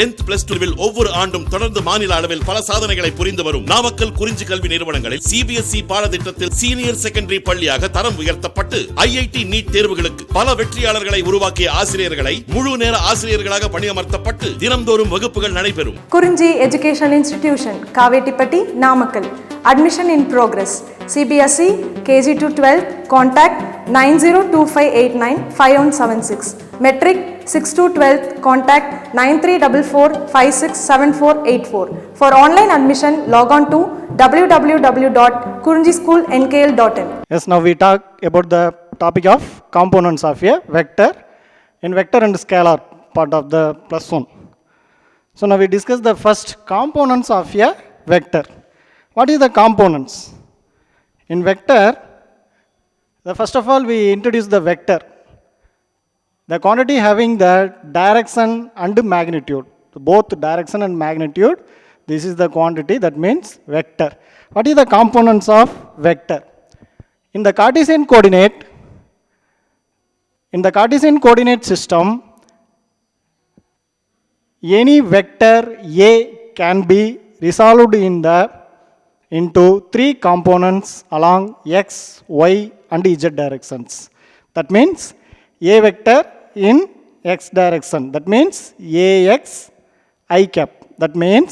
10th plus 2 will ஒவ்வொரு ஆண்டும் தொடர்ந்து மாநில அளவில் பல சாதனைகளை புரிந்து வரும் நாமக்கல் குறிஞ்சி கல்வி நிறுவனங்களில் சிபிஎஸ்இ பாடத்திட்டத்தில் சீனியர் செகண்டரி பள்ளியாக தரம் உயர்த்தப்பட்டு ஐஐடி நீட் தேர்வுகளுக்கு பல வெற்றியாளர்களை உருவாக்கிய ஆசிரியர்களை முழு நேர ஆசிரியர்களாக பணியமர்த்தப்பட்டு தினம்தோறும் வகுப்புகள் நடைபெறும். குறிஞ்சி educational institution, Kavettipatti, Namakkal. Admission in progress. CBSE KG to 12. Contact 9025895176. Metric 6 to 12. Contact 9344567484. For online admission, log on to www.kurinjischoolnkl.in. Yes, now we talk about the topic of components of a vector in vector and scalar part of the plus one. So now we discuss the first components of a vector. What is the components? In vector, first of all we introduce the vector. The quantity having the direction and magnitude, both direction and magnitude, this is the quantity, that means vector. What is the components of vector? In the Cartesian coordinate system, any vector A can be resolved into three components along x, y and z directions. That means A vector in x direction, that means Ax I cap. That means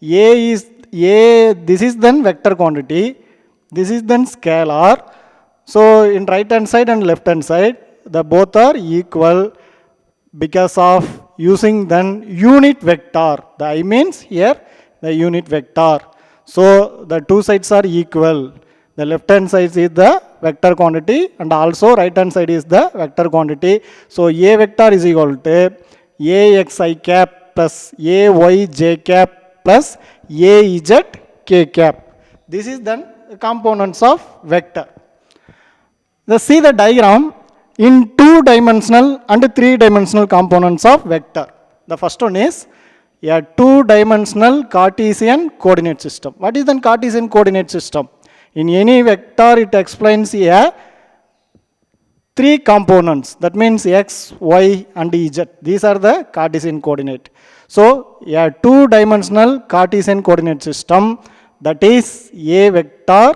this is then vector quantity, this is then scalar. So in right hand side and left hand side, the both are equal because of using then unit vector. The I means here the unit vector. So the two sides are equal. The left hand side is the vector quantity and also right hand side is the vector quantity. So A vector is equal to Axi cap plus Ayj cap plus Az k cap. This is then the components of vector. Let's see the diagram in 2-dimensional and 3-dimensional components of vector. The first one is a 2-dimensional Cartesian coordinate system. What is the Cartesian coordinate system? In any vector it explains a 3 components, that means x, y and z. These are the Cartesian coordinate. So a 2-dimensional Cartesian coordinate system, that is A vector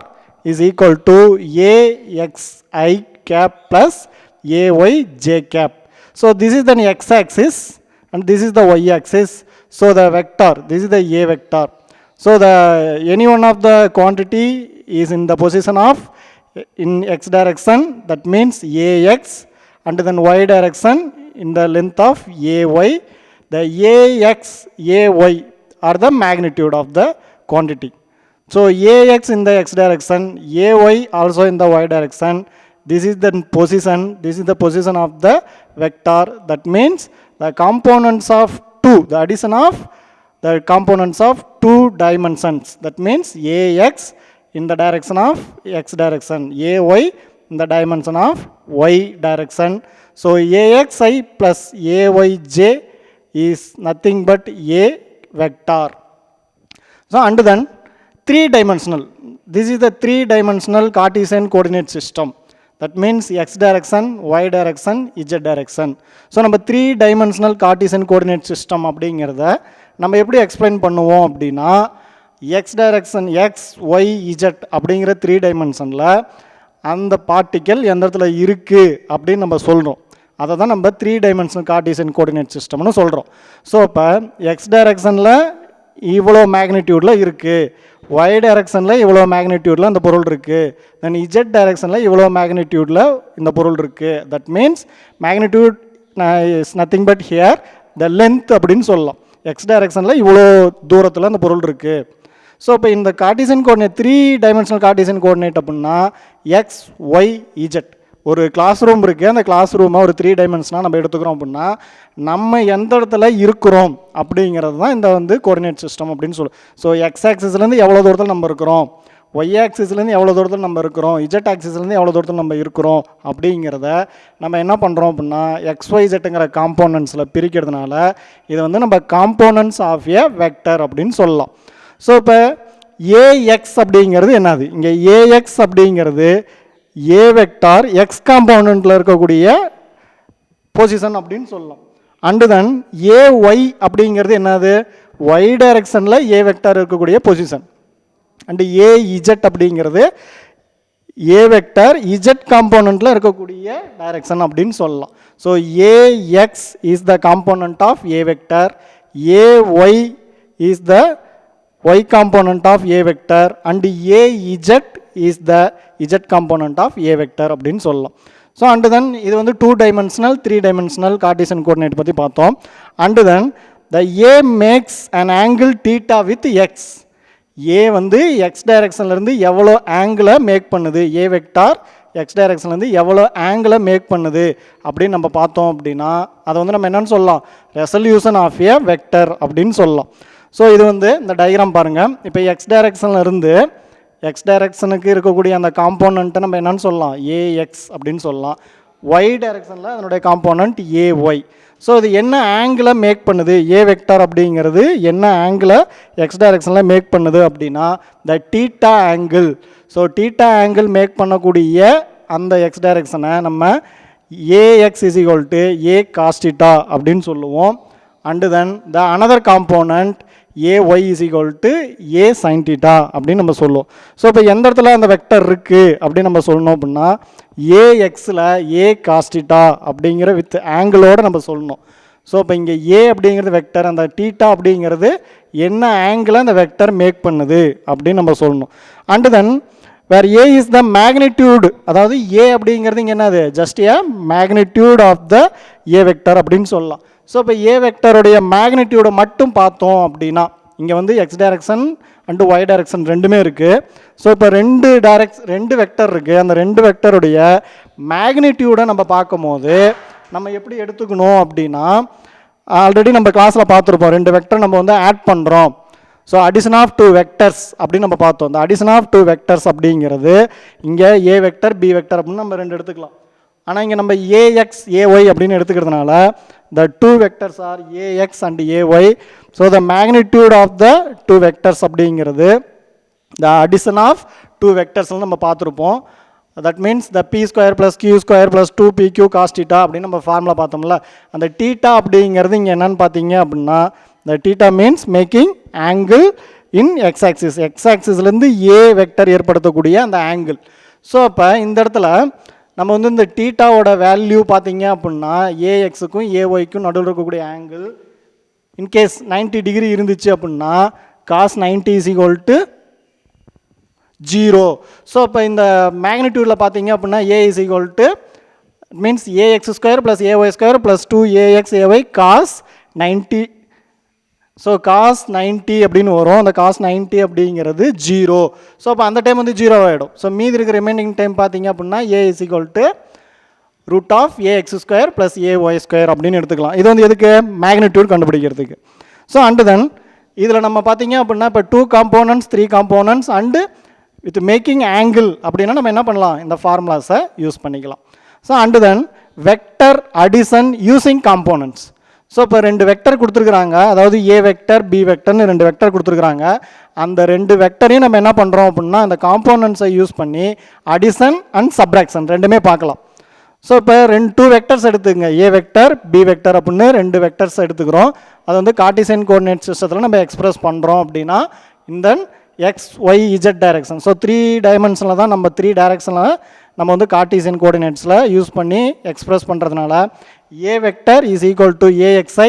is equal to Axi cap plus Ayj cap. So this is the x-axis and this is the y-axis. So the vector, this is the A vector. So any one of the quantity is in the position of in x direction, that means Ax, and then y direction in the length of Ay. The Ax, Ay are the magnitude of the quantity. So Ax in the x direction, Ay also in the y direction. This is the position of the vector. That means the components of 2, the addition of the components of 2 dimensions. That means Ax in the direction of x direction, Ay in the dimension of y direction. So Axi plus Ayj is nothing but A vector. So and then 3-dimensional. This is the 3-dimensional Cartesian coordinate system. That means x direction, y direction, z direction. So நம்ம 3-dimensional Cartesian coordinate system அப்படிங்கிறத நம்ம எப்படி explain பண்ணுவோம் அப்படின்னா, x direction, x, y, z அப்படிங்கிற 3 டைமென்ஷனில் அந்த particle எந்த இடத்துல இருக்குது அப்படின்னு நம்ம சொல்கிறோம். அதை தான் நம்ம 3-dimensional Cartesian coordinate systemனு சொல்கிறோம். ஸோ இப்போ x டைரக்ஷனில் இவ்வளோ மேக்னிடியூடில் இருக்குது, y டைரக்ஷனில் இவ்வளோ மேக்னிடியூடில் அந்த பொருள் இருக்குது, தென் z டைரக்ஷனில் இவ்வளோ மேக்னிடியூடில் இந்த பொருள் இருக்குது. That means magnitude is nothing but here the length அப்படின்னு சொல்லலாம். எக்ஸ் டைரக்ஷனில் இவ்வளோ தூரத்தில் அந்த பொருள் இருக்குது. ஸோ இப்போ இந்த Cartesian coordinate 3-dimensional Cartesian coordinate அப்படின்னா எக்ஸ், ஒய், இஜெட். ஒரு கிளாஸ் ரூம் இருக்குது, அந்த கிளாஸ் ரூமை ஒரு 3-dimensional நம்ம எடுத்துக்கிறோம் அப்படின்னா நம்ம எந்த இடத்துல இருக்கிறோம் அப்படிங்கிறது தான் இந்த கோஆர்டினேட் சிஸ்டம் அப்படின்னு சொல்லுவோம். ஸோ எக்ஸ் ஆக்சிஸ்லேருந்து எவ்வளோ தூரத்தில் நம்ம இருக்கிறோம், ஒய் ஆக்சிஸ்லேருந்து எவ்வளோ தூரத்தில் நம்ம இருக்கிறோம், இஜெட் ஆக்சிஸ்லேருந்து எவ்வளோ தூரத்தில் நம்ம இருக்கிறோம் அப்படிங்கிறத நம்ம என்ன பண்ணுறோம் அப்படின்னா XYZங்கிற காம்போனன்ட்ஸில் பிரிக்கிறதுனால இதை நம்ம காம்போனன்ட்ஸ் ஆஃப் ஏ வெக்டர் அப்படின்னு சொல்லலாம். ஸோ இப்போ ஏஎக்ஸ் அப்படிங்கிறது என்னது, இங்கே ஏஎக்ஸ் அப்படிங்கிறது ஏ வெக்டார் எக்ஸ் காம்போனண்ட்டில் இருக்கக்கூடிய பொசிஷன் அப்படின்னு சொல்லலாம். அண்டு தென் ஏஒய் அப்படிங்கிறது என்னது, ஒய் டைரக்ஷனில் ஏ வெக்டார் இருக்கக்கூடிய பொசிஷன். அண்டு ஏஇஜெட் அப்படிங்கிறது ஏ வெக்டார் இஜெட் காம்போனண்ட்டில் இருக்கக்கூடிய டைரக்ஷன் அப்படின்னு சொல்லலாம். So A X is the component of A vector, A Y is the Y component of A vector and A Z is the Z component of A vector அப்படின்னு சொல்லலாம். So and தென் இது வந்து 2 dimensional 3 dimensional Cartesian coordinate பற்றி பார்த்தோம். And then the A makes an angle theta with X. A வந்து X டைரக்ஷன்லேருந்து எவ்வளோ ஆங்கிளை make பண்ணுது, ஏ வெக்டார் எக்ஸ் டைரக்ஷன்லேருந்து எவ்வளோ ஆங்கிளை மேக் பண்ணுது அப்படின்னு நம்ம பார்த்தோம் அப்படின்னா அதை வந்து நம்ம என்னென்னு சொல்லலாம், ரெசல்யூஷன் ஆஃப் ஏ வெக்டர் அப்படின்னு சொல்லலாம். ஸோ இது வந்து இந்த டயக்ராம் பாருங்கள். இப்போ எக்ஸ் டைரக்ஷன்லேருந்து எக்ஸ் டைரக்ஷனுக்கு இருக்கக்கூடிய அந்த காம்போனண்ட்டை நம்ம என்னென்னு சொல்லலாம், ஏஎக்ஸ் அப்படின்னு சொல்லலாம். ஒய் டைரக்ஷனில் அதனுடைய காம்போனண்ட் ஏஒய். ஸோ இது என்ன ஆங்கிளை மேக் பண்ணுது, ஏ வெக்டார் அப்படிங்கிறது என்ன ஆங்கிளை எக்ஸ் டைரக்ஷனில் மேக் பண்ணுது அப்படின்னா the theta angle. So theta angle make பண்ணக்கூடிய அந்த எக்ஸ் டைரக்ஷனை நம்ம A x is equal to A cos theta அப்படின்னு சொல்லுவோம். And then the another component A y is equal to A sine theta அப்படின்னு நம்ம சொல்லுவோம். ஸோ இப்போ எந்த இடத்துல அந்த வெக்டர் இருக்குது அப்படின்னு நம்ம சொல்லணும் அப்படின்னா ஏஎக்ஸில் ஏ காஸ் தீட்டா அப்படிங்கிற வித் ஆங்கிளோடு நம்ம சொல்லணும். ஸோ இப்போ இங்கே ஏ அப்படிங்கிறது வெக்டர், அந்த தீட்டா அப்படிங்கிறது என்ன ஆங்கிளை அந்த வெக்டர் மேக் பண்ணுது அப்படின்னு நம்ம சொல்லணும். And then where A is the magnitude, அதாவது ஏ அப்படிங்கிறது இங்கே என்னது, just A magnitude of the A vector அப்படின்னு சொல்லலாம். ஸோ இப்போ ஏ வெக்டருடைய மேக்னிடியூடை மட்டும் பார்த்தோம் அப்படின்னா இங்கே வந்து x direction and y direction ரெண்டுமே இருக்குது. ஸோ இப்போ ரெண்டு வெக்டர் இருக்குது. அந்த ரெண்டு வெக்டருடைய மேக்னிடியூடை நம்ம பார்க்கும்போது நம்ம எப்படி எடுத்துக்கணும் அப்படின்னா, ஆல்ரெடி நம்ம கிளாஸில் பார்த்துருப்போம், ரெண்டு வெக்டர் நம்ம வந்து ஆட் பண்ணுறோம். ஸோ அடிஷன் ஆஃப் 2 வெக்டர்ஸ் அப்படின்னு நம்ம பார்த்தோம். இந்த அடிஷன் ஆஃப் 2 வெக்டர்ஸ் அப்படிங்கிறது இங்கே ஏ வெக்டர் பி வெக்டர் அப்படின்னு நம்ம ரெண்டு எடுத்துக்கலாம். ஆனால் இங்கே நம்ம ஏஎக்ஸ் ஏஒய் அப்படின்னு எடுத்துக்கிறதுனால the 2 vectors are ax and ay. So the magnitude of the 2 vectors அப்படிங்கிறது the addition of 2 vectors நம்ம பார்த்துருப்போம். that means the p square plus q square plus 2pq cos theta அப்படின்னு நம்ம ஃபார்முலா பார்த்தோம்ல. அந்த theta அப்படிங்கிறது இங்கே என்னன்னு பார்த்தீங்க அப்படின்னா the theta means making angle in x axis. x axisலேருந்து a vector ஏற்படுத்தக்கூடிய அந்த ஆங்கிள். ஸோ அப்போ இந்த இடத்துல நம்ம வந்து இந்த தீட்டாவோட வேல்யூ பார்த்தீங்க அப்படின்னா ஏஎக்ஸுக்கும் ஏஒய்க்கும் நடுவில் இருக்கக்கூடிய ஆங்கிள் இன்கேஸ் 90 டிகிரி இருந்துச்சு அப்படின்னா cos 90 is equal to 0. So இப்போ இந்த மேக்னிடியூடில் பார்த்தீங்க அப்படின்னா A is equal to means A X square plus AY square plus 2ax ay cos 90. So cos 90 அப்படின்னு வரும். அந்த காஸ் 90 அப்படிங்கிறது 0. ஸோ அப்போ அந்த டைம் வந்து 0 ஆகிடும். ஸோ மீதி இருக்கிற ரிமைனிங் டைம் பார்த்தீங்க அப்படின்னா A is equal to root of ax square plus AY square அப்படின்னு எடுத்துக்கலாம். இது வந்து எதுக்கு, மேக்னிடியூட் கண்டுபிடிக்கிறதுக்கு. ஸோ அண்டு தென் இதில் நம்ம பார்த்தீங்க அப்படின்னா இப்போ 2 components 3 components and with making angle அப்படின்னா நம்ம என்ன பண்ணலாம், இந்த ஃபார்முலாஸை யூஸ் பண்ணிக்கலாம். So and then vector addition using components. So இப்போ 2 வெக்டர் கொடுத்துருக்குறாங்க, அதாவது ஏ வெக்டர் பி வெக்டர்னு 2 வெக்டர் கொடுத்துருக்குறாங்க. அந்த 2 வெக்டரையும் நம்ம என்ன பண்ணுறோம் அப்படின்னா அந்த காம்போனன்ட்ஸை யூஸ் பண்ணி அடிஷன் அண்ட் சப்ராக்ஷன் ரெண்டுமே பார்க்கலாம். ஸோ இப்போ 2 வெக்டர்ஸ் எடுத்துங்க, ஏ வெக்டர் பி வெக்டர் அப்படின்னு 2 வெக்டர்ஸ் எடுத்துக்கிறோம். அது வந்து கார்ட்டீசியன் கோஆர்டினேட் சிஸ்டத்தில் நம்ம எக்ஸ்பிரஸ் பண்ணுறோம் அப்படின்னா இந்த X Y Z direction. So 3 டைமென்ஷனில் தான் நம்ம 3 டைரக்ஷனில் நம்ம வந்து கார்ட்டீசியன் கோஆர்டினேட்ஸில் யூஸ் பண்ணி எக்ஸ்பிரஸ் பண்ணுறதுனால A vector is equal to A X I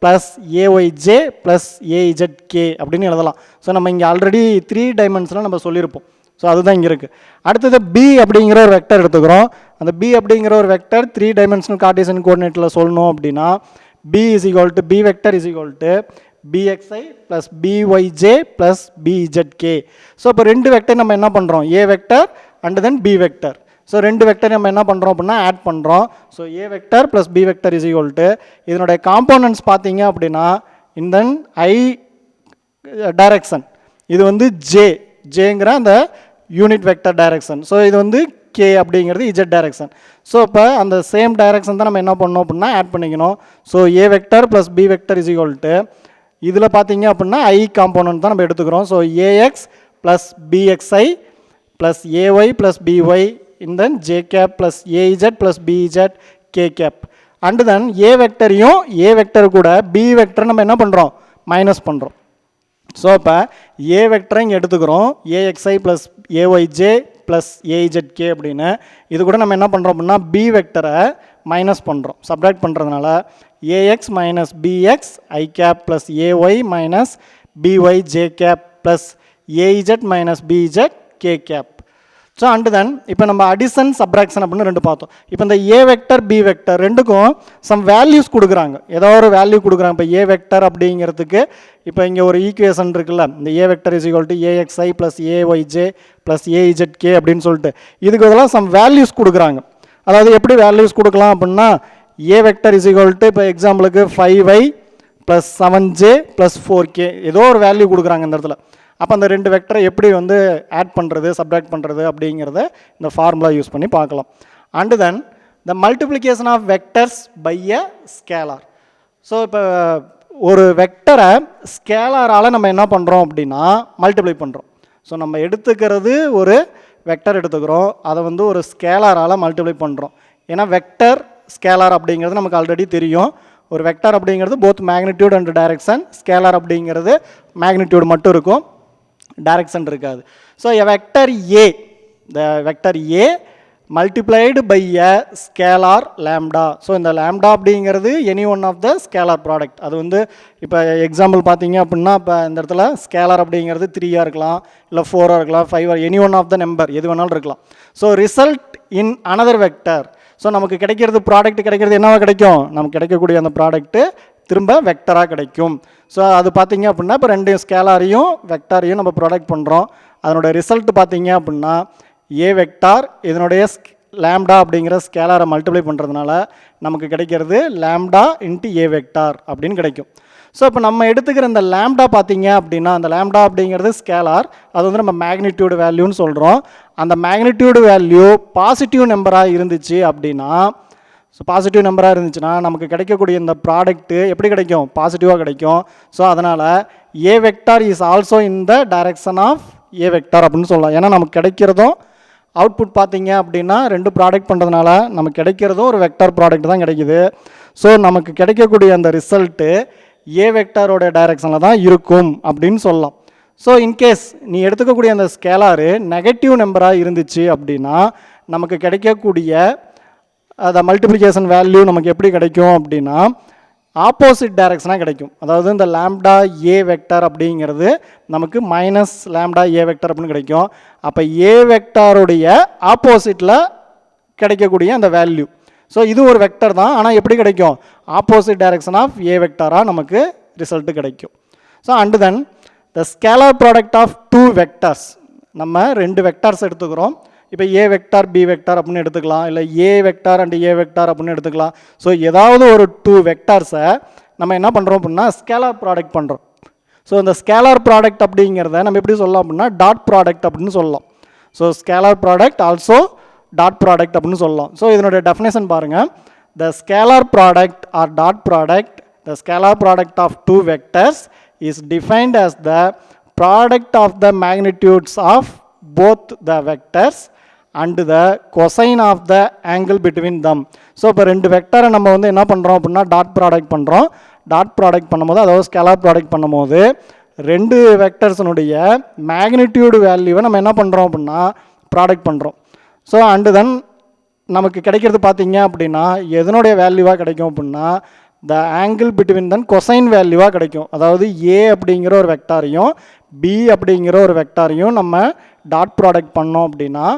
plus A Y J plus A Z K அப்படின்னு எழுதலாம். ஸோ நம்ம இங்கே ஆல்ரெடி 3 டைமென்ஷனில் நம்ம சொல்லியிருப்போம். ஸோ அதுதான் இங்கே இருக்குது. அடுத்தது பி அப்படிங்கிற ஒரு வெக்டர் எடுத்துக்கிறோம். அந்த பி அப்படிங்கிற ஒரு வெக்டர் 3 டைமென்ஷனல் கார்ட்டீசியன் கோஆர்டினேட்டில் சொல்லணும் அப்படின்னா B is equal to B vector is equal to B X I plus B Y J plus B Z K. So இப்போ 2 வெக்டர் நம்ம என்ன பண்ணுறோம், A vector and then B vector. So 2 vector நம்ம என்ன பண்ணுறோம் அப்படின்னா ஆட் பண்ணுறோம். So A vector plus B vector is equal to இதனுடைய காம்போனன்ட்ஸ் பார்த்தீங்க அப்படின்னா இந்த ஐ டைரக்ஷன் இது வந்து ஜேங்கிற அந்த யூனிட் வெக்டர் டைரக்ஷன். ஸோ இது வந்து கே அப்படிங்கிறது இஜெட் டைரக்ஷன். ஸோ இப்போ அந்த சேம் டைரக்ஷன் தான் நம்ம என்ன பண்ணோம் அப்படின்னா ஆட் பண்ணிக்கணும். So A vector plus B vector is equal to இதில் பார்த்தீங்க அப்படின்னா ஐ காம்போனன்ட் தான் நம்ம எடுத்துக்கிறோம். So A X plus B X I plus A Y plus B Y இந்த J cap plus A Z plus B Z K cap. And then A வெக்டரையும் A vector கூட B vector நம்ம என்ன பண்ணுறோம், மைனஸ் பண்ணுறோம். ஸோ இப்போ ஏ வெக்டரை இங்கே எடுத்துக்கிறோம், ax i plus A Y J plus A Z K அப்படின்னு. இது கூட நம்ம என்ன பண்ணுறோம் அப்படின்னா பி வெக்டரை மைனஸ் பண்ணுறோம். சப்ராக்ட் பண்ணுறதுனால A X minus B X I cap plus A Y minus B Y J cap plus A Z minus B Z K cap. So and then இப்போ நம்ம அடிஷன் சப்ராக்ஷன் அப்படின்னு ரெண்டு பார்த்தோம். இப்போ இந்த ஏ வெக்டர் பி வெக்டர் ரெண்டுக்கும் சம் வேல்யூஸ் கொடுக்குறாங்க, ஏதோ ஒரு வேல்யூ கொடுக்குறாங்க. இப்போ ஏ வெக்டர் அப்படிங்கிறதுக்கு இப்போ இங்கே ஒரு ஈக்குவேஷன் இருக்குல்ல, இந்த A vector is equal to A X I plus A Y J plus A Z K அப்படின்னு சொல்லிட்டு இதுக்கு இதெல்லாம் சம் வேல்யூஸ் கொடுக்குறாங்க. அதாவது எப்படி வேல்யூஸ் கொடுக்கலாம் அப்படின்னா ஏ வெக்டர் இஸ் ஈக்குவல் டு இப்போ எக்ஸாம்பிளுக்கு 5y plus 7j plus 4k ஏதோ ஒரு வேல்யூ கொடுக்குறாங்க இந்த இடத்துல. அப்போ அந்த ரெண்டு வெக்டரை எப்படி வந்து ஆட் பண்ணுறது சப்ராக்ட் பண்ணுறது அப்படிங்கிறத இந்த ஃபார்முலா யூஸ் பண்ணி பார்க்கலாம். And then the multiplication of vectors by a scalar. So இப்போ ஒரு வெக்டரை ஸ்கேலாரால் நம்ம என்ன பண்ணுறோம் அப்படின்னா மல்டிப்ளை பண்ணுறோம். ஸோ நம்ம எடுத்துக்கிறது ஒரு வெக்டர் எடுத்துக்கிறோம், அதை வந்து ஒரு ஸ்கேலாரால் மல்டிப்ளை பண்ணுறோம். ஏன்னா வெக்டர் ஸ்கேலார் அப்படிங்கிறது நமக்கு ஆல்ரெடி தெரியும். ஒரு வெக்டர் அப்படிங்கிறது both magnitude and direction, scalar அப்படிங்கிறது மேக்னிடியூட் மட்டும் இருக்கும், டைரக்ஷன் இருக்காது. So a vector A, the vector A multiplied by a scalar lambda. So இந்த லேம்டா அப்படிங்கிறது any one of the scalar product. அது வந்து இப்போ எக்ஸாம்பிள் பார்த்தீங்க அப்படின்னா இப்போ இந்த இடத்துல ஸ்கேலார் அப்படிங்கிறது 3 இருக்கலாம், இல்லை 4 இருக்கலாம், 5 any one of the number எது வேணாலும் இருக்கலாம். So result in another vector. So நமக்கு கிடைக்கிறது ப்ராடக்ட் கிடைக்கிறது என்னவா கிடைக்கும், நமக்கு கிடைக்கக்கூடிய அந்த ப்ராடக்ட்டு திரும்ப வெக்டராக கிடைக்கும். ஸோ அது பார்த்தீங்க அப்படின்னா இப்போ ரெண்டு ஸ்கேலாரையும் வெக்டாரையும் நம்ம ப்ராடக்ட் பண்ணுறோம். அதனோட ரிசல்ட் பார்த்தீங்க அப்படின்னா ஏ வெக்டார் இதனுடைய லேம்டா அப்படிங்கிற ஸ்கேலாரை மல்டிப்ளை பண்ணுறதுனால நமக்கு கிடைக்கிறது லேம்டா இன்ட்டு ஏ வெக்டார் அப்படின்னு கிடைக்கும். ஸோ இப்போ நம்ம எடுத்துக்கிற இந்த லேம்டா பார்த்தீங்க அப்படின்னா அந்த லேம்டா அப்படிங்கிறது ஸ்கேலார், அது வந்து நம்ம மேக்னிடியூடு வேல்யூன்னு சொல்கிறோம். அந்த மேக்னிடியூடு வேல்யூ பாசிட்டிவ் நம்பராக இருந்துச்சு அப்படின்னா, ஸோ பாசிட்டிவ் நம்பராக இருந்துச்சுன்னா நமக்கு கிடைக்கக்கூடிய இந்த ப்ராடக்ட்டு எப்படி கிடைக்கும், பாசிட்டிவாக கிடைக்கும். ஸோ அதனால் A vector is also in the direction of A vector அப்படின்னு சொல்லலாம். ஏன்னா நமக்கு கிடைக்கிறதும் அவுட்புட் பார்த்தீங்க அப்படின்னா ரெண்டு ப்ராடக்ட் பண்ணுறதுனால நமக்கு கிடைக்கிறதும் ஒரு வெக்டார் ப்ராடக்ட் தான் கிடைக்குது. ஸோ நமக்கு கிடைக்கக்கூடிய அந்த ரிசல்ட்டு ஏ வெக்டாரோட டைரக்ஷனில் தான் இருக்கும் அப்படின்னு சொல்லலாம். ஸோ இன்கேஸ் நீ எடுத்துக்கக்கூடிய அந்த ஸ்கேலாரு நெகட்டிவ் நம்பராக இருந்துச்சு அப்படின்னா நமக்கு கிடைக்கக்கூடிய அந்த மல்டிப்ளிகேஷன் வேல்யூ நமக்கு எப்படி கிடைக்கும் அப்படின்னா ஆப்போசிட் டைரக்ஷனாக கிடைக்கும். அதாவது இந்த லேம்டா ஏ வெக்டார் அப்படிங்கிறது நமக்கு மைனஸ் லேம்டா ஏ வெக்டார் அப்படின்னு கிடைக்கும். அப்போ ஏ வெக்டாருடைய ஆப்போசிட்டில் கிடைக்கக்கூடிய அந்த வேல்யூ. ஸோ இது ஒரு வெக்டர் தான், ஆனால் எப்படி கிடைக்கும், ஆப்போசிட் டைரக்ஷன் ஆஃப் ஏ வெக்டாராக நமக்கு ரிசல்ட்டு கிடைக்கும். So and then the scalar product of two vectors. நம்ம ரெண்டு வெக்டார்ஸ் எடுத்துக்கிறோம். இப்போ ஏ வெக்டார் பி வெக்டார் அப்படின்னு எடுத்துக்கலாம், இல்லை ஏ வெக்டார் அண்ட் ஏ வெக்டார் அப்படின்னு எடுத்துக்கலாம். ஸோ ஏதாவது ஒரு டூ வெக்டார்ஸை நம்ம என்ன பண்ணுறோம் அப்படின்னா ஸ்கேலார் ப்ராடக்ட் பண்ணுறோம். ஸோ இந்த ஸ்கேலார் ப்ராடக்ட் அப்படிங்கிறத நம்ம எப்படி சொல்லலாம் அப்படின்னா டாட் ப்ராடக்ட் அப்படின்னு சொல்லலாம். So scalar product also dot product அப்படின்னு சொல்லலாம். ஸோ இதனுடைய டெஃபினேஷன் பாருங்கள். The scalar product or dot product, the scalar product of two vectors is defined as the product of the magnitudes of both the vectors and the cosine of the angle between them. So இப்போ ரெண்டு வெக்டரை நம்ம வந்து என்ன பண்ணுறோம் அப்படின்னா dot product பண்ணுறோம். Dot product பண்ணும்போது அதாவது ஸ்கேலார் ப்ராடக்ட் பண்ணும்போது ரெண்டு வெக்டர்ஸினுடைய மேக்னிடியூடு வேல்யூவை நம்ம என்ன பண்ணுறோம் அப்படின்னா ப்ராடக்ட் பண்ணுறோம். ஸோ அண்டு தென் நமக்கு கிடைக்கிறது பார்த்தீங்க அப்படின்னா எதனுடைய வேல்யூவாக கிடைக்கும் அப்படின்னா the angle between then cosine வேல்யூவாக கிடைக்கும். அதாவது ஏ அப்படிங்கிற ஒரு வெக்டாரையும் பி அப்படிங்கிற ஒரு வெக்டாரையும் நம்ம டாட் ப்ராடக்ட் பண்ணோம் அப்படின்னா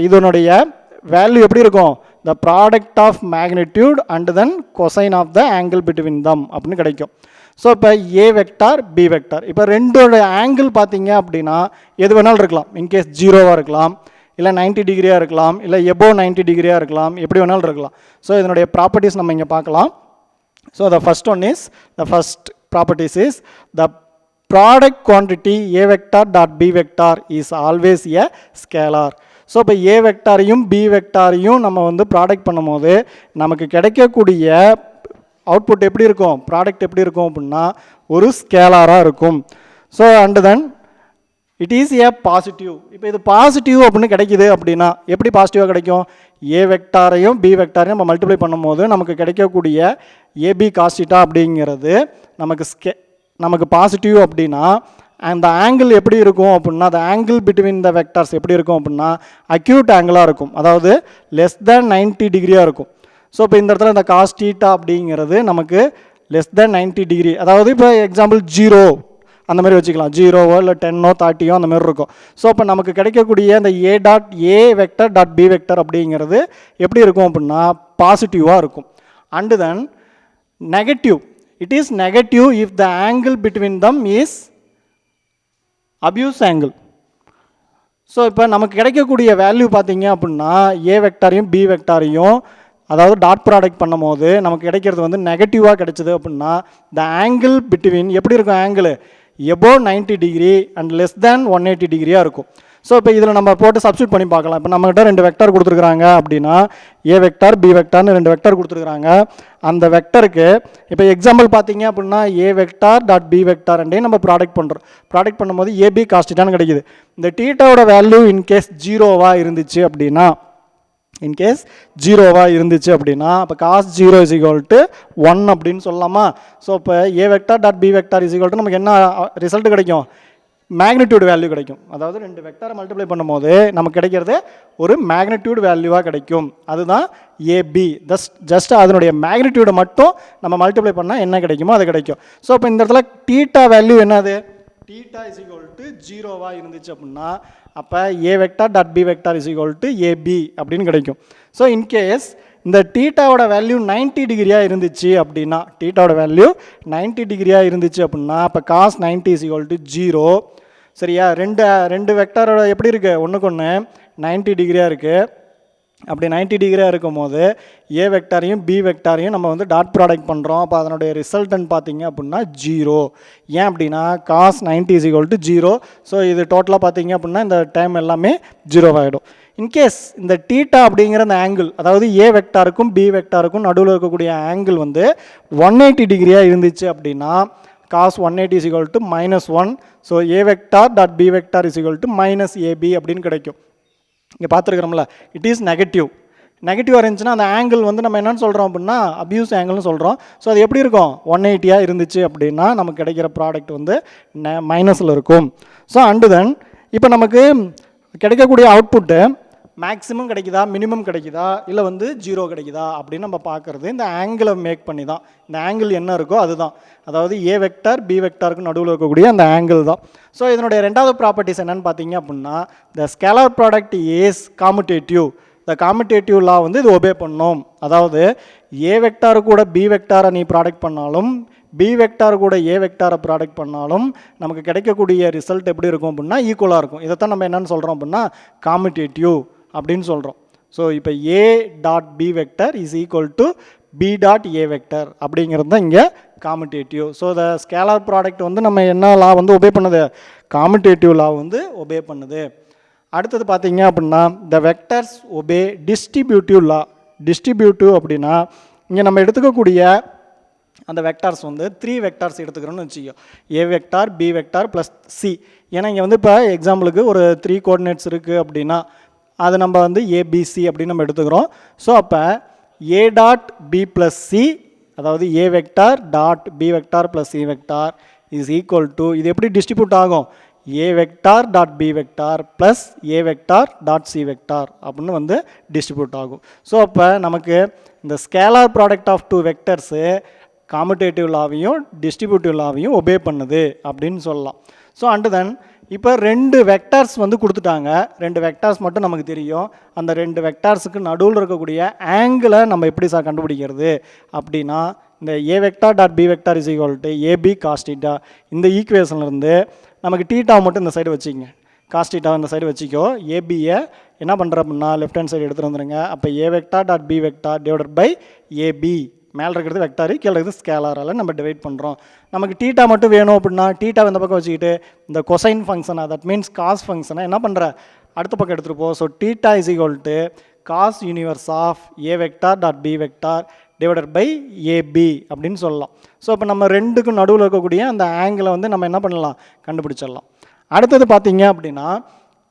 இதனுடைய வேல்யூ எப்படி இருக்கும், the product of magnitude and then cosine of the angle between them அப்படின்னு கிடைக்கும். ஸோ இப்போ ஏ வெக்டார் பி வெக்டார் இப்போ ரெண்டோட ஆங்கிள் பார்த்தீங்க அப்படின்னா எது வேணாலும் இருக்கலாம். இன்கேஸ் 0வாக இருக்கலாம், இல்லை 90 டிகிரியாக இருக்கலாம், இல்லை எபோவ் 90 டிகிரியாக இருக்கலாம், எப்படி வேணாலும் இருக்கலாம். ஸோ இதனுடைய ப்ராப்பர்ட்டிஸ் நம்ம இங்கே பார்க்கலாம். So the first one is the first properties is the product quantity A vector dot B vector is always a scalar. So இப்போ ஏ வெக்டாரையும் பி வெக்டாரையும் நம்ம வந்து ப்ராடக்ட் பண்ணும்போது நமக்கு கிடைக்கக்கூடிய அவுட்புட் எப்படி இருக்கும், ப்ராடக்ட் எப்படி இருக்கும் அப்படின்னா ஒரு ஸ்கேலாராக இருக்கும். So and then it is A positive. இப்போ இது பாசிட்டிவ் அப்படின்னு கிடைக்குது அப்படின்னா எப்படி பாசிட்டிவாக கிடைக்கும்? ஏ வெக்டாரையும் பி வெக்டாரையும் நம்ம மல்டிப்ளை பண்ணும்போது நமக்கு கிடைக்கக்கூடிய ஏபி காஸ்டிட்டா அப்படிங்கிறது நமக்கு பாசிட்டிவ் அப்படின்னா அந்த ஆங்கிள் எப்படி இருக்கும் அப்படின்னா அந்த ஆங்கிள் பிட்வீன் த வெக்டார்ஸ் எப்படி இருக்கும் அப்படின்னா அக்யூட் ஆங்கிளாக இருக்கும், அதாவது லெஸ் தேன் 90 டிகிரியாக இருக்கும். ஸோ இப்போ இந்த இடத்துல இந்த காஸ் தீட்டா அப்படிங்கிறது நமக்கு லெஸ் தேன் 90 டிகிரி, அதாவது இப்போ எக்ஸாம்பிள் 0 அந்த மாதிரி வச்சுக்கலாம், 0வோ இல்லை 10ஓ 30ஓ அந்த மாதிரி இருக்கும். ஸோ இப்போ நமக்கு கிடைக்கக்கூடிய அந்த A vector dot B vector அப்படிங்கிறது எப்படி இருக்கும் அப்படின்னா பாசிட்டிவாக இருக்கும். And then negative, it is negative if the angle between them is obtuse angle. So இப்போ நமக்கு கிடைக்கக்கூடிய வேல்யூ பார்த்தீங்க அப்படின்னா ஏ வெக்டாரையும் பி வெக்டாரையும் அதாவது டாட் ப்ராடக்ட் பண்ணும் போது நமக்கு கிடைக்கிறது வந்து நெகட்டிவாக கிடைச்சிது அப்படின்னா த ஆங்கிள் பிட்வீன் எப்படி இருக்கும்? Angle above 90 degree and less than 180 டிகிரியாக இருக்கும். ஸோ இப்போ இதில் நம்ம போட்டு சப்ஸ்டியூட் பண்ணி பார்க்கலாம். இப்போ நம்மகிட்ட 2 வெக்டார் கொடுத்துருக்குறாங்க அப்படின்னா ஏ வெக்டார் பி வெக்டார்னு 2 வெக்டார் கொடுத்துருக்குறாங்க. அந்த வெக்டருக்கு இப்போ எக்ஸாம்பிள் பார்த்தீங்க அப்படின்னா ஏ வெக்டார் டாட் பி வெக்டார் அண்டே நம்ம ப்ராடக்ட் பண்ணுறோம். ப்ராடக்ட் பண்ணும்போது ஏபி காஸ்டிட்டான்னு கிடைக்குது. இந்த டீட்டாவோட வேல்யூ இன்கேஸ் 0வா இருந்துச்சு அப்படின்னா இன்கேஸ் 0வா இருந்துச்சு அப்படின்னா அப்போ காஸ் 0 இஸ் ஈக்குவல் டு 1 அப்படின்னு சொல்லலாமா? ஸோ இப்போ A vector dot B vector is equal to நமக்கு என்ன ரிசல்ட் கிடைக்கும்? மேக்னிடியூட் வேல்யூ கிடைக்கும். அதாவது 2 வெக்டாரை மல்டிப்ளை பண்ணும்போது நமக்கு கிடைக்கிறது ஒரு மேக்னிடியூட் வேல்யூவாக கிடைக்கும். அதுதான் ஏபி. ஜஸ்ட் அதனுடைய மேக்னிடியூடை மட்டும் நம்ம மல்டிப்ளை பண்ணால் என்ன கிடைக்குமோ அது கிடைக்கும். ஸோ இப்போ இந்த இடத்துல டீட்டா வேல்யூ என்னது? டீட்டா இஸ் ஈக்குவல் டு 0வா இருந்துச்சு அப்படின்னா அப்போ A vector dot B vector is equal to AB அப்படின்னு கிடைக்கும். ஸோ இன்கேஸ் இந்த டீட்டாவோட வேல்யூ 90 டிகிரியாக இருந்துச்சு அப்படின்னா டீட்டாவோட வேல்யூ 90 டிகிரியாக இருந்துச்சு அப்படின்னா அப்போ காஸ் 90 இஸ் ஈக்குவல் டு 0. சரியா? ரெண்டு வெக்டாரோட எப்படி இருக்குது? ஒன்றுக்கு ஒன்று 90 டிகிரியாக இருக்குது. அப்படி 90 டிகிரியாக இருக்கும் போது ஏ வெக்டாரையும் பி வெக்டாரையும் நம்ம வந்து டாட் ப்ராடக்ட் பண்ணுறோம். அப்போ அதனுடைய ரிசல்ட்னு பார்த்தீங்க அப்படின்னா 0. ஏன் அப்படின்னா cos 90 is equal to 0. So இது டோட்டலாக பார்த்தீங்க அப்படின்னா இந்த டைம் எல்லாமே 0 ஆகிடும். இன்கேஸ் இந்த டீட்டா அப்படிங்கிற அந்த ஆங்கிள் அதாவது ஏ வெக்டாருக்கும் பி வெக்டாருக்கும் நடுவில் இருக்கக்கூடிய ஆங்கிள் வந்து 180 டிகிரியாக இருந்துச்சு அப்படின்னா cos 180 is equal to -1. So A vector dot B vector is equal to -AB அப்படின்னு கிடைக்கும். இங்கே பார்த்துருக்குறோம்ல, இட் இஸ் நெகட்டிவ். நெகட்டிவாக இருந்துச்சுன்னா அந்த ஆங்கிள் வந்து நம்ம என்னென்னு சொல்கிறோம் அப்படின்னா அப்யூஸ் ஆங்கிள்னு சொல்கிறோம். ஸோ அது எப்படி இருக்கும்? 180 இருந்துச்சு அப்படின்னா நமக்கு கிடைக்கிற ப்ராடக்ட் வந்து மைனஸில் இருக்கும். ஸோ அண்டு தென் இப்போ நமக்கு கிடைக்கக்கூடிய அவுட்புட்டு மேக்ஸிமம் கிடைக்குதா மினிமம் கிடைக்குதா இல்லை வந்து 0 கிடைக்குதா அப்படின்னு நம்ம பார்க்குறது இந்த ஆங்கிளை மேக் பண்ணி தான். இந்த ஆங்கிள் என்ன இருக்கோ அதுதான், அதாவது ஏ வெக்டார் பி வெக்டாருக்கு நடுவில் இருக்கக்கூடிய அந்த ஆங்கிள் தான். ஸோ இதனுடைய ரெண்டாவது ப்ராப்பர்ட்டிஸ் என்னென்னு பார்த்தீங்க அப்படின்னா the scalar product is commutative. The commutative law வந்து இது ஒபே பண்ணோம். அதாவது ஏ வெக்டாரு கூட பி வெக்டாரை நீ ப்ராடக்ட் பண்ணாலும் பி வெக்டார் கூட ஏ வெக்டாரை ப்ராடக்ட் பண்ணாலும் நமக்கு கிடைக்கக்கூடிய ரிசல்ட் எப்படி இருக்கும் அப்படின்னா ஈக்குவலாக இருக்கும். இதைத்தான் நம்ம என்னென்னு சொல்கிறோம் அப்படின்னா காமுடேட்டிவ் அப்படின்னு சொல்கிறோம். ஸோ இப்போ A dot B vector is equal to B dot A vector அப்படிங்கிறது தான் இங்கே commutative. So the scalar product வந்து நம்ம என்ன லா வந்து ஒபே பண்ணுது? காமுடேட்டிவ் லா வந்து ஒபே பண்ணுது. அடுத்தது பார்த்தீங்க அப்படின்னா த வெக்டர்ஸ் ஒபே டிஸ்ட்ரிபியூட்டிவ் லா. டிஸ்ட்ரிபியூட்டிவ் அப்படின்னா இங்கே நம்ம எடுத்துக்கக்கூடிய அந்த வெக்டார்ஸ் வந்து 3 வெக்டார்ஸ் எடுத்துக்கிறோன்னு வச்சுக்கோ. A vector B vector plus C. ஏன்னா இங்கே வந்து இப்போ எக்ஸாம்பிளுக்கு ஒரு 3 கோஆர்டினேட்ஸ் இருக்குது அப்படின்னா அது நம்ம வந்து ஏபிசி அப்படின்னு நம்ம எடுத்துக்கிறோம். ஸோ அப்போ A dot B plus C அதாவது A vector dot B vector plus C vector is equal to இது எப்படி டிஸ்ட்ரிபியூட் ஆகும்? A vector dot B vector plus A vector dot C vector அப்படின்னு வந்து டிஸ்ட்ரிபியூட் ஆகும். ஸோ அப்போ நமக்கு இந்த scalar product of 2 vectors commutative லாவையும் டிஸ்ட்ரிபியூட்டிவ் லாவையும் ஒபே பண்ணுது அப்படின்னு சொல்லலாம். ஸோ அண்டு தென் இப்போ 2 வெக்டார்ஸ் வந்து கொடுத்துட்டாங்க. 2 வெக்டார்ஸ் மட்டும் நமக்கு தெரியும். அந்த 2 வெக்டார்ஸுக்கு நடுவில் இருக்கக்கூடிய ஆங்கிளை நம்ம எப்படி கண்டுபிடிக்கிறது அப்படின்னா இந்த A vector dot B vector is equal to AB cos theta. இந்த ஈக்குவேஷன்லேருந்து நமக்கு டீட்டா மட்டும் இந்த சைடு வச்சுக்கங்க, காஸ் டீட்டா இந்த சைடு வச்சுக்கோ. ஏபியை என்ன பண்ணுற அப்படின்னா லெஃப்ட் ஹேண்ட் சைடு எடுத்துகிட்டு வந்துடுங்க. அப்போ A vector dot B vector divided by AB. மேலே இருக்கிறது வெக்டாரு, கீழே இருக்கிறது ஸ்கேலாரால் நம்ம டிவைட் பண்ணுறோம். நமக்கு டீட்டா மட்டும் வேணும் அப்படின்னா டீட்டா இந்த பக்கம் வச்சுக்கிட்டு இந்த கொசைன் ஃபங்க்ஷனை தட் மீன்ஸ் காஸ் ஃபங்க்ஷனை என்ன பண்ணுற அடுத்த பக்கம் எடுத்துகிட்டு போ. So theta is equal to cos inverse of A vector dot B vector divided by AB அப்படின்னு சொல்லலாம். ஸோ இப்போ நம்ம ரெண்டுக்கும் நடுவில் இருக்கக்கூடிய அந்த ஆங்கிளை வந்து நம்ம என்ன பண்ணலாம் கண்டுபிடிச்சிடலாம். அடுத்தது பார்த்தீங்க அப்படின்னா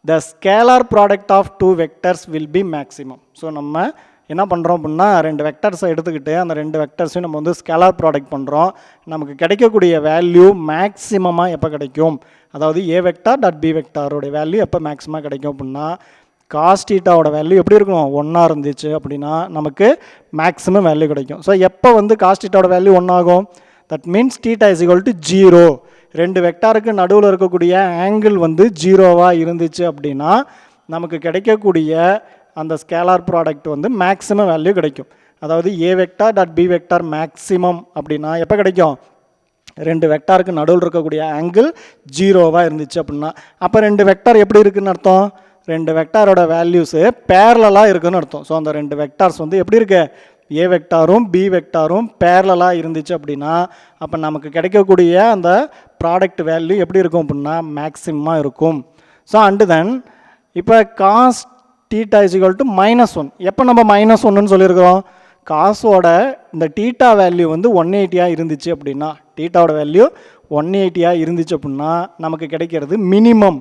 the scalar product of two vectors will be maximum. So நம்ம என்ன பண்ணுறோம் அப்படின்னா ரெண்டு வெக்டர்ஸை எடுத்துக்கிட்டு அந்த ரெண்டு வெக்டர்ஸையும் நம்ம வந்து ஸ்கேலார் ப்ராடக்ட் பண்ணுறோம். நமக்கு கிடைக்கக்கூடிய வேல்யூ மேக்ஸிமமாக எப்போ கிடைக்கும், அதாவது A vector dot B வெக்டாரோடைய value எப்போ மேக்ஸிமமாக கிடைக்கும் அப்படின்னா காஸ் தீட்டாவோட வேல்யூ எப்படி இருக்கணும், ஒன்றா இருந்துச்சு அப்படின்னா நமக்கு மேக்ஸிமம் வேல்யூ கிடைக்கும். ஸோ எப்போ வந்து காஸ் தீட்டாவோட வேல்யூ ஒன்றாகும், that means theta is equal to 0. ரெண்டு வெக்டாருக்கு நடுவில் இருக்கக்கூடிய ஆங்கிள் வந்து 0வாக இருந்துச்சு அப்படின்னா நமக்கு கிடைக்கக்கூடிய அந்த ஸ்கேலார் ப்ராடக்ட் வந்து மேக்ஸிமம் வேல்யூ கிடைக்கும். அதாவது A vector dot B vector maximum அப்படின்னா எப்போ கிடைக்கும், ரெண்டு வெக்டாருக்கு நடுவில் இருக்கக்கூடிய ஆங்கிள் 0வாக இருந்துச்சு அப்படின்னா. அப்போ ரெண்டு வெக்டார் எப்படி இருக்குதுன்னு அர்த்தம், ரெண்டு வெக்டாரோட வேல்யூஸு பேரலாக இருக்குதுன்னு அர்த்தம். ஸோ அந்த ரெண்டு வெக்டார்ஸ் வந்து எப்படி இருக்கு, ஏ வெக்டாரும் பி வெக்டாரும் பேரலாக இருந்துச்சு அப்படின்னா அப்போ நமக்கு கிடைக்கக்கூடிய அந்த ப்ராடக்ட் வேல்யூ எப்படி இருக்கும் அப்படின்னா மேக்ஸிமமாக இருக்கும். ஸோ அண்டு தென் இப்போ cos theta is equal to -1. எப்போ நம்ம -1ன்னு சொல்லியிருக்கிறோம், காசோட இந்த தீட்டா வேல்யூ வந்து 180 இருந்துச்சு அப்படின்னா, தீட்டாவோட வேல்யூ 180 இருந்துச்சு அப்படின்னா நமக்கு கிடைக்கிறது மினிமம்.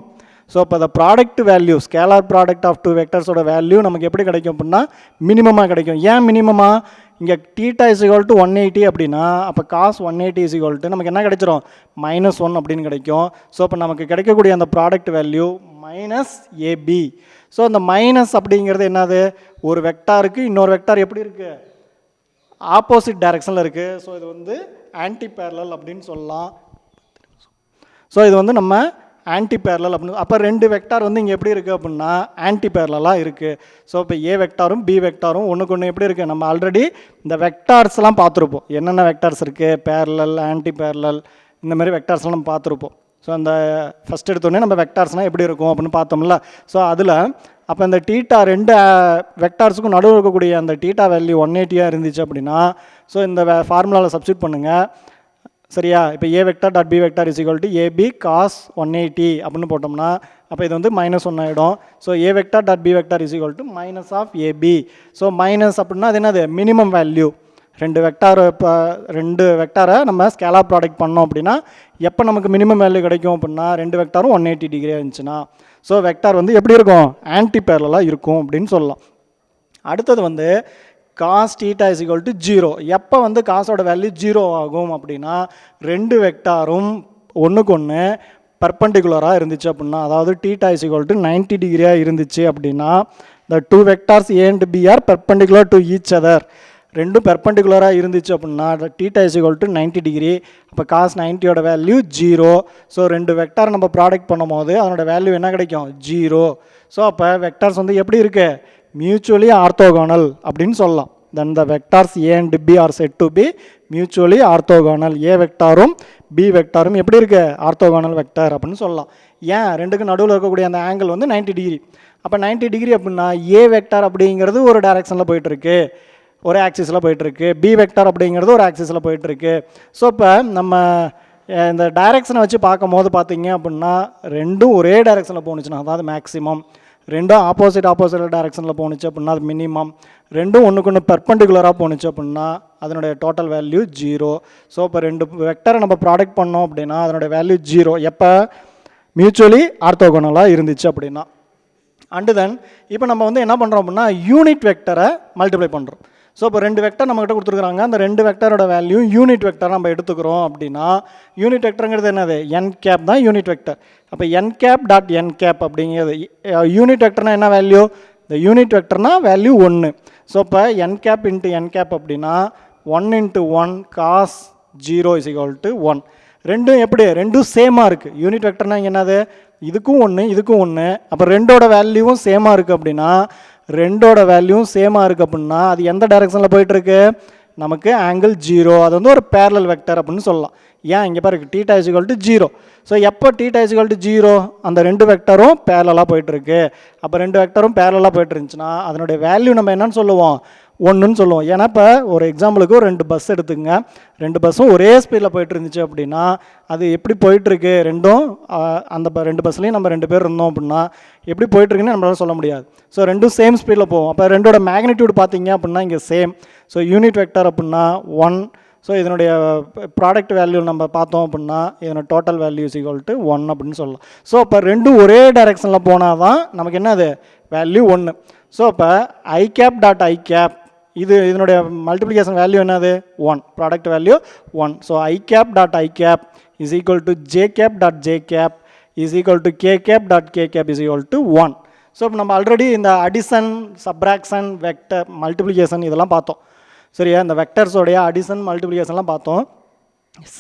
ஸோ இப்போ the product value scalar product of two வெக்டர்ஸோட வேல்யூ நமக்கு எப்படி கிடைக்கும் அப்படின்னா மினிமமாக கிடைக்கும். ஏன் மினிமமாக, இங்கே தீட்டா இஸ் ஈக்குவல் டு 180 அப்படின்னா அப்போ காஸ் 180 இஸ் ஈக்குவல் டு நமக்கு என்ன கிடைச்சிரும் -1 அப்படின்னு கிடைக்கும். ஸோ இப்போ நமக்கு கிடைக்கக்கூடிய அந்த ப்ராடக்ட் வேல்யூ -AB. ஸோ அந்த மைனஸ் அப்படிங்கிறது என்னது, ஒரு வெக்டாருக்கு இன்னொரு வெக்டார் எப்படி இருக்குது, ஆப்போசிட் டைரக்ஷனில் இருக்குது. ஸோ இது வந்து ஆன்டி பேரலல் அப்படின்னு சொல்லலாம். ஸோ இது வந்து நம்ம ஆன்டி பேரலல் அப்படின்னு, அப்போ ரெண்டு வெக்டார் வந்து இங்கே எப்படி இருக்குது அப்படின்னா ஆன்டி பேரலாக இருக்குது. ஸோ இப்போ ஏ வெக்டாரும் பி வெக்டாரும் ஒன்றுக்கு ஒன்று எப்படி இருக்குது, நம்ம ஆல்ரெடி இந்த வெக்டார்ஸ்லாம் பார்த்துருப்போம், என்னென்ன வெக்டார்ஸ் இருக்குது, பேரலல் ஆன்டி பேரலல் இந்த மாதிரி வெக்டார்ஸ்லாம் நம்ம பார்த்துருப்போம். ஸோ அந்த ஃபஸ்ட் எடுத்தோடனே நம்ம வெக்டார்ஸ்னால் எப்படி இருக்கும் அப்படின்னு பார்த்தோம்ல. ஸோ அதில் அப்போ இந்த தீட்டா ரெண்டு வெக்டார்ஸுக்கும் நடுவில் இருக்கக்கூடிய அந்த தீட்டா வேல்யூ 180 இருந்துச்சு அப்படின்னா ஸோ இந்த ஃபார்முலாவில் சப்ஸ்டியூட் பண்ணுங்கள் சரியா. இப்போ A vector dot B vector is equal to AB cos 180 அப்படின்னு போட்டோம்னா அப்போ இது வந்து -1 ஆகிடும். So A vector dot B vector is equal to -AB. So minus அப்படின்னா அது என்னது, மினிமம் வேல்யூ. ரெண்டு வெக்டார் இப்போ ரெண்டு வெக்டாரை நம்ம ஸ்கேலார் ப்ராடக்ட் பண்ணோம் அப்படின்னா எப்போ நமக்கு மினிமம் வேல்யூ கிடைக்கும் அப்படின்னா ரெண்டு வெக்டாரும் 180 டிகிரியாக இருந்துச்சுன்னா. ஸோ வெக்டார் வந்து எப்படி இருக்கும், ஆன்டி பேரலாக இருக்கும் அப்படின்னு சொல்லலாம். அடுத்தது வந்து cos theta is equal to 0. எப்போ வந்து காசோட வேல்யூ 0 ஆகும் அப்படின்னா ரெண்டு வெக்டாரும் ஒன்றுக்கு ஒன்று பர்பண்டிகுலராக இருந்துச்சு அப்படின்னா, அதாவது தீட்டா இஸ் ஈக்குவல் டு 90 டிகிரியாக இருந்துச்சு அப்படின்னா the two vectors A and B are perpendicular to each other. ரெண்டும் பெர்பண்டிகுலராக இருந்துச்சு அப்படின்னா theta is equal to 90 degree. அப்போ காஸ் 90யோட வேல்யூ 0. ஸோ ரெண்டு வெக்டார் நம்ம ப்ராடக்ட் பண்ணும் போது அதனோட வேல்யூ என்ன கிடைக்கும், 0. ஸோ அப்போ வெக்டார்ஸ் வந்து எப்படி இருக்கு, மியூச்சுவலி ஆர்த்தோகோனல் அப்படின்னு சொல்லலாம். Then the vectors A and B are said to be mutually orthogonal. A வெக்டாரும் பி வெக்டாரும் எப்படி இருக்கு, ஆர்த்தோகோனல் வெக்டார் அப்படின்னு சொல்லலாம். ஏன், ரெண்டுக்கு நடுவில் இருக்கக்கூடிய அந்த ஆங்கிள் வந்து 90 டிகிரி. அப்போ 90 டிகிரி அப்படின்னா ஏ வெக்டார் அப்படிங்கிறது ஒரு டைரக்ஷனில் போயிட்டுருக்கு, ஒரு ஆக்சிஸில் போயிட்டுருக்கு, பி வெக்டார் அப்படிங்கிறது ஒரு ஆக்சிஸில் போயிட்டுருக்கு. ஸோ இப்போ நம்ம இந்த டைரக்ஷனை வச்சு பார்க்கும் போது பார்த்தீங்க அப்படின்னா ரெண்டும் ஒரே டைரக்ஷனில் போணுச்சுன்னா அதாவது மேக்ஸிமம், ரெண்டும் ஆப்போசிட் டைரக்ஷனில் போணுச்சு அப்படின்னா அது மினிமம், ரெண்டும் ஒன்றுக்கு ஒன்று பெர்பண்டிகுலராக போணுச்சு அப்படின்னா அதனுடைய டோட்டல் வேல்யூ 0. ஸோ இப்போ ரெண்டு வெக்டரை நம்ம ப்ராடக்ட் பண்ணோம் அப்படின்னா அதனுடைய வேல்யூ 0 எப்போ, மியூச்சுவலி ஆர்த்தோகோனலாக இருந்துச்சு அப்படின்னா. அண்டு தென் இப்போ நம்ம வந்து என்ன பண்ணுறோம் அப்படின்னா யூனிட் வெக்டரை மல்டிப்ளை பண்ணுறோம். ஸோ இப்போ ரெண்டு வெக்டர் நம்மகிட்ட கொடுத்துருக்குறாங்க, அந்த ரெண்டு வெக்டரோட வேல்யூ யூனிட் வெக்டர் நம்ம எடுத்துக்கிறோம் அப்படின்னா யூனிட் வெக்டருங்கிறது என்னது, n கேப் தான் யூனிட் வெக்டர். அப்போ n cap dot n cap அப்படிங்கிறது யூனிட் வெக்டர்னா என்ன வேல்யூ, இந்த யூனிட் வெக்டர்னா வேல்யூ 1. ஸோ இப்போ n cap into n cap அப்படின்னா 1 × 1 காஸ் 0 இஸ் ஈக்குவல் டு 1. ரெண்டும் எப்படி, ரெண்டும் சேமாக இருக்குது. யூனிட் வெக்டர்னா என்னது, இதுக்கும் 1 இதுக்கும் 1. அப்போ ரெண்டோட வேல்யூவும் சேமாக இருக்குது அப்படின்னா ரெண்டோட வேல்யூவும் சேமாக இருக்குது அப்படின்னா அது எந்த டைரக்ஷனில் போயிட்டுருக்கு, நமக்கு ஆங்கிள் 0. அது வந்து ஒரு பேரலல் வெக்டர் அப்படின்னு சொல்லலாம். ஏன், இங்கே பாருங்க theta is equal to 0. So எப்போ தீட்டா இஸ் ஈக்குவல் டு 0 அந்த ரெண்டு வெக்டரும் பேரலாக போயிட்டுருக்கு. அப்போ ரெண்டு வெக்டரும் பேரலாக போயிட்டு இருந்துச்சுன்னா அதனுடைய வேல்யூ நம்ம என்னன்னு சொல்லுவோம், 1ன்னு சொல்லுவோம். ஏன்னா இப்போ ஒரு எக்ஸாம்பிளுக்கு ஒரு 2 பஸ் எடுத்துங்க, 2 பஸ்ஸும் ஒரே ஸ்பீடில் போயிட்டு இருந்துச்சு அப்படின்னா அது எப்படி போயிட்டுருக்கு, ரெண்டும் அந்த 2 பஸ்லேயும் நம்ம 2 பேர் இருந்தோம் அப்படின்னா எப்படி போயிட்டுருக்குன்னு நம்மளால சொல்ல முடியாது. ஸோ ரெண்டும் சேம் ஸ்பீடில் போகும். அப்போ ரெண்டோட மேக்னிடியூட் பார்த்தீங்க அப்படின்னா இங்கே சேம். ஸோ யூனிட் வெக்டர் அப்படின்னா 1. ஸோ இதனுடைய ப்ராடக்ட் வேல்யூ நம்ம பார்த்தோம் அப்படின்னா இதனோட total value is equal to 1 அப்படின்னு சொல்லலாம். ஸோ இப்போ ரெண்டும் ஒரே டைரெக்ஷனில் போனால் தான் நமக்கு என்னது வேல்யூ 1. ஸோ இப்போ I cap dot I cap இதனுடைய மல்டிப்ளிகேஷன் வேல்யூ என்னது 1, product value 1. So I cap dot I cap is equal to J cap dot J cap is equal to K cap dot K cap is equal to 1. So இப்போ நம்ம already இந்த addition, subtraction, vector, multiplication இதெல்லாம் பார்த்தோம். சரியா, இந்த வெக்டர்ஸோடைய addition, மல்டிப்ளிகேஷன்லாம் பார்த்தோம்.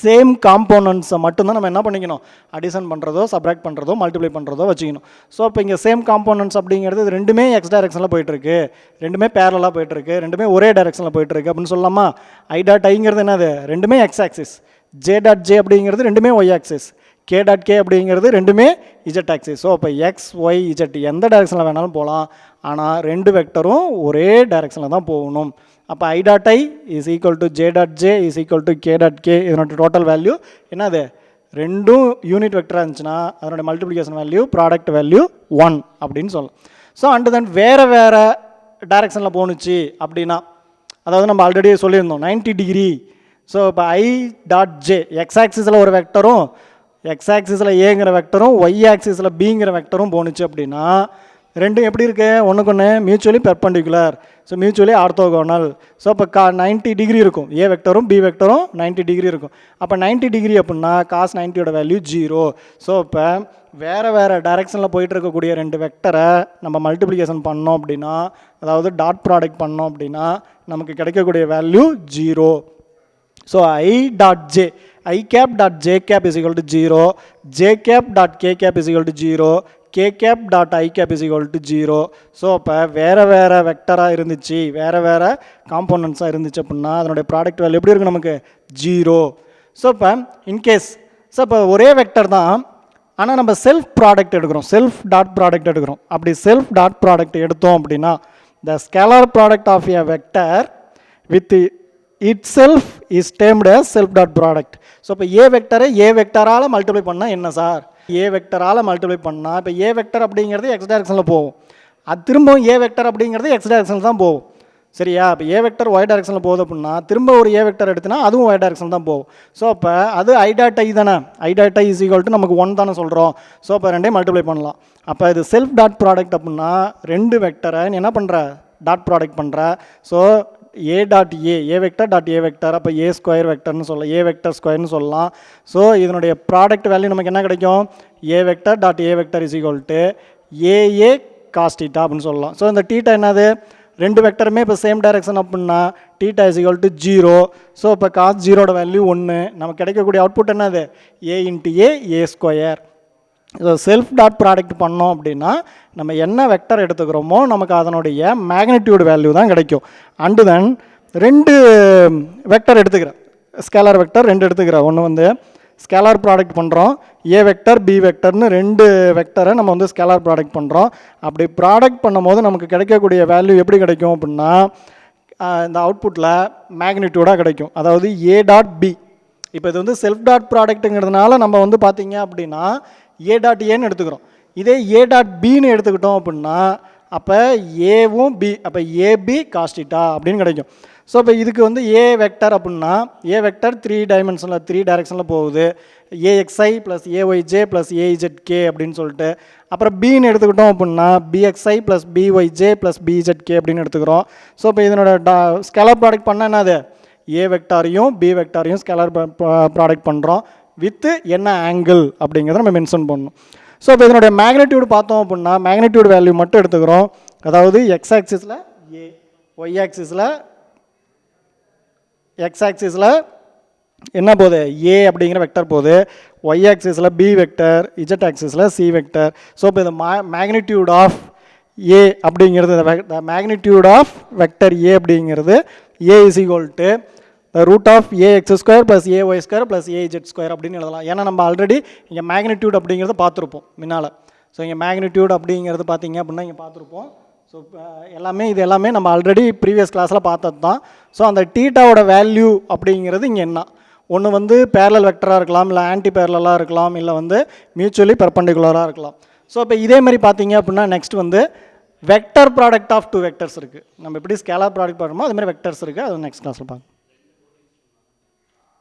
Same காம்போனன்ட்ஸை மட்டும்தான் நம்ம என்ன பண்ணிக்கணும், அடிஷன் பண்ணுறதோ, சப்ராக்ட் பண்ணுறதோ, மல்டிப்ளை பண்ணுறதோ வச்சுக்கணும். ஸோ இப்போ இங்கே சேம் காம்போனன்ட்ஸ் அப்படிங்கிறது இது ரெண்டுமே எக்ஸ் டைரெக்ஷனில் போயிட்டுருக்கு, ரெண்டுமே பேரலாக போயிட்டுருக்கு, ரெண்டுமே ஒரே டைரெக்ஷனில் போயிட்டுருக்கு அப்படின்னு சொல்லலாமா. ஐ டாட் ஐங்கிறது என்னது, ரெண்டுமே X axis. J dot J அப்படிங்கிறது ரெண்டுமே Y axis. K dot K அப்படிங்கிறது ரெண்டுமே இஜெட் ஆக்சிஸ். ஸோ இப்போ எக்ஸ் ஒய் இஜெட் எந்த டைரெக்ஷனில் வேணாலும் போகலாம், ஆனால் ரெண்டு வெக்டரும் ஒரே டைரெக்ஷனில் தான் போகணும். அப்போ I dot I is equal to J dot J is equal to K dot K. இதனோட டோட்டல் வேல்யூ என்னது, ரெண்டும் யூனிட் வெக்டராக இருந்துச்சுன்னா அதனோட மல்டிப்ளிகேஷன் வேல்யூ ப்ராடக்ட் வேல்யூ 1 அப்படின்னு சொல்லலாம். ஸோ அண்ட் தென் வேறு வேறு டைரெக்ஷனில் போணுச்சு அப்படின்னா, அதாவது நம்ம ஆல்ரெடி சொல்லியிருந்தோம் 90 டிகிரி. ஸோ இப்போ ஐ டாட் ஜே எக்ஸ் ஆக்சிஸில் ஒரு வெக்டரும், எக்ஸ் ஆக்சிஸில் ஏங்கிற வெக்டரும், ஒய் ஆக்சிஸில் பிங்கிற வெக்டரும் போணுச்சு அப்படின்னா ரெண்டும் எப்படி இருக்குது, ஒன்றுக்கு ஒன்று mutually perpendicular, so mutually orthogonal. So இப்போ 90 டிகிரி இருக்கும், ஏ வெக்டரும் பி வெக்டரும் 90 டிகிரி இருக்கும். அப்போ 90 டிகிரி அப்படின்னா காஸ் 90யோட வேல்யூ 0. ஸோ இப்போ வேறு வேறு டைரெக்ஷனில் போயிட்டு இருக்கக்கூடிய ரெண்டு வெக்டரை நம்ம மல்டிப்ளிகேஷன் பண்ணோம் அப்படின்னா, அதாவது டாட் ப்ராடக்ட் பண்ணோம் அப்படின்னா நமக்கு கிடைக்கக்கூடிய value 0. So I dot J, I cap dot J cap is equal to 0, J cap dot K cap is equal to 0, K cap dot I cap is equal to 0. So இப்போ வேறு வேறு வெக்டராக இருந்துச்சு, வேறு வேறு காம்போனன்ட்ஸாக இருந்துச்சு அப்படின்னா அதனுடைய ப்ராடக்ட் வேல்யூ எப்படி இருக்கும், நமக்கு 0. ஸோ இப்போ இன்கேஸ் இப்போ ஒரே வெக்டர் தான், ஆனால் நம்ம செல்ஃப் ப்ராடக்ட் எடுக்கிறோம், செல்ஃப் டாட் ப்ராடக்ட் எடுக்கிறோம். அப்படி செல்ஃப் டாட் ப்ராடக்ட் எடுத்தோம் அப்படின்னா the scalar product of a vector with itself is termed as self dot product. So இப்போ ஏ வெக்டரை ஏ வெக்டரால் மல்டிப்ளை பண்ணால் என்ன சார், ஏ வெக்டரால் மல்டிப்ளை பண்ணால் இப்போ ஏ வெக்டர் அப்படிங்கிறது எக்ஸ் டைரெக்ஷனில் போகும், அது திரும்பவும் ஏ வெக்டர் அப்படிங்கிறது எக்ஸ் டைரெக்ஷனில் தான் போகும். சரியா, இப்போ ஏ வெக்டர் ஒய் டைரெக்ஷனில் போகுது அப்படின்னா திரும்ப ஒரு ஏ வெக்டர் எடுத்துனா அதுவும் ஒய் டைரெக்ஷன் தான் போகும். ஸோ இப்போ அது ஐ டாட் ஐ தானே, I dot I is equal to நமக்கு 1 தானே சொல்கிறோம். ஸோ இப்போ ரெண்டையும் மல்டிப்ளை பண்ணலாம். அப்போ இது செல்ஃப் டாட் ப்ராடக்ட் அப்படின்னா ரெண்டு வெக்டரை நீ என்ன பண்ணுற, டாட் ப்ராடக்ட் பண்ணுற. So A dot A vector dot A vector, அப்போ ஏ ஸ்கொயர் வெக்டர்னு சொல்லலாம், ஏ வெக்டர் ஸ்கொயர்னு சொல்லலாம். ஸோ இதனுடைய ப்ராடக்ட் வேல்யூ நமக்கு என்ன கிடைக்கும், A vector dot A vector is equal to AA cos theta அப்படின்னு சொல்லலாம். ஸோ இந்த டீட்டா என்னது, ரெண்டு வெக்டருமே இப்போ சேம் டைரெக்ஷன் அப்படின்னா theta is equal to 0. So இப்போ காஸ் 0ோட வேல்யூ 1, நமக்கு கிடைக்கக்கூடிய அவுட்புட் என்னது, A into A square. So self dot product பண்ணோம் அப்படின்னா நம்ம என்ன வெக்டர் எடுத்துக்கிறோமோ நமக்கு அதனுடைய மேக்னிடியூட் வேல்யூ தான் கிடைக்கும். அண்டு தென் ரெண்டு வெக்டர் எடுத்துக்கிறேன், ஸ்கேலார் வெக்டர் ரெண்டு எடுத்துக்கிறேன். ஒன்று வந்து ஸ்கேலார் ப்ராடக்ட் பண்ணுறோம், ஏ வெக்டர் பி வெக்டர்னு ரெண்டு வெக்டரை நம்ம வந்து ஸ்கேலார் ப்ராடக்ட் பண்ணுறோம். அப்படி ப்ராடக்ட் பண்ணும்போது நமக்கு கிடைக்கக்கூடிய வேல்யூ எப்படி கிடைக்கும் அப்படின்னா இந்த அவுட்புட்டில் மேக்னிடியூடாக கிடைக்கும், அதாவது ஏ டாட் பி. இப்போ இது வந்து செல்ஃப் டாட் ப்ராடக்ட்டுங்கிறதுனால நம்ம வந்து பார்த்தீங்க அப்படின்னா ஏ டாட் ஏன்னு எடுத்துக்கிறோம். இதே ஏ டாட் பின்னு எடுத்துக்கிட்டோம் அப்படின்னா அப்போ ஏவும் பி, அப்போ ஏபி காஸ்டிட்டா அப்படின்னு கிடைக்கும். ஸோ இப்போ இதுக்கு வந்து ஏ வெக்டர் அப்படின்னா ஏ வெக்டர் 3 டைமென்ஷனில் 3 டைரெக்ஷனில் போகுது, ax i plus A Y J plus A Z K அப்படின்னு சொல்லிட்டு. அப்புறம் பின்னு எடுத்துக்கிட்டோம் அப்படின்னா பிஎக்ஸ்ஐ ப்ளஸ் பிஒய்ஜே ப்ளஸ் பிஇஜெட்கே அப்படின்னு எடுத்துக்கிறோம். ஸோ இப்போ இதனோட ஸ்கேலார் ப்ராடக்ட் பண்ணால் என்னது, ஏ வெக்டாரையும் பி வெக்டாரையும் ஸ்கேலார் ப்ராடக்ட் பண்ணுறோம் வித்து என்ன ஆங்கிள் அப்படிங்கிறத நம்ம மென்ஷன் பண்ணணும். ஸோ இப்போ இதனுடைய மேக்னிடியூடு பார்த்தோம் அப்படின்னா மேக்னிடியூட் வேல்யூ மட்டும் எடுத்துக்கிறோம், அதாவது எக்ஸ் ஆக்சிஸில் ஏ, ஒய் ஆக்சிஸில் எக்ஸ் ஆக்சிஸில் என்ன போகுது, ஏ அப்படிங்கிற வெக்டர் போகுது, ஒய் ஆக்சிஸில் பி வெக்டர், இஜெட் ஆக்சிஸில் சி வெக்டர். ஸோ இப்போ இந்த மேக்னிடியூட் ஆஃப் ஏ அப்படிங்கிறது மேக்னிடியூட் ஆஃப் வெக்டர் ஏ அப்படிங்கிறது A is equal to root of ax square plus AY square plus AZ square அப்படின்னு எழுதலாம். ஏன்னா நம்ம ஆல்ரெடி இங்கே மேக்னிடியூட் அப்படிங்கிறத பார்த்துருப்போம் முன்னால். ஸோ இங்கே மேக்னிடியூட் அப்படிங்கிறது பார்த்தீங்க அப்படின்னா இங்கே பார்த்துருப்போம். ஸோ இது எல்லாமே நம்ம ஆல்ரெடி ப்ரீவியஸ் கிளாஸில் பார்த்தது தான். ஸோ அந்த டீட்டாவோட வேல்யூ அப்படிங்கிறது இங்கே என்ன, ஒன்று வந்து பேரலல் வெக்டராக இருக்கலாம், இல்லை ஆன்டி பேரலாக இருக்கலாம், இல்லை வந்து மியூச்சுவலி பெர்பெண்டிகுலராக இருக்கலாம். ஸோ இப்போ இதே மாதிரி பார்த்தீங்க அப்படின்னா நெக்ஸ்ட் வந்து வெக்டர் ப்ராடக்ட் ஆஃப் 2 வெக்டர்ஸ் இருக்குது. நம்ம எப்படி ஸ்கேலார் ப்ராடக்ட் பண்ணுறோமோ அது மாதிரி வெக்டர்ஸ் இருக்குது, அது நெக்ஸ்ட் கிளாஸில் பார்க்கலாம்.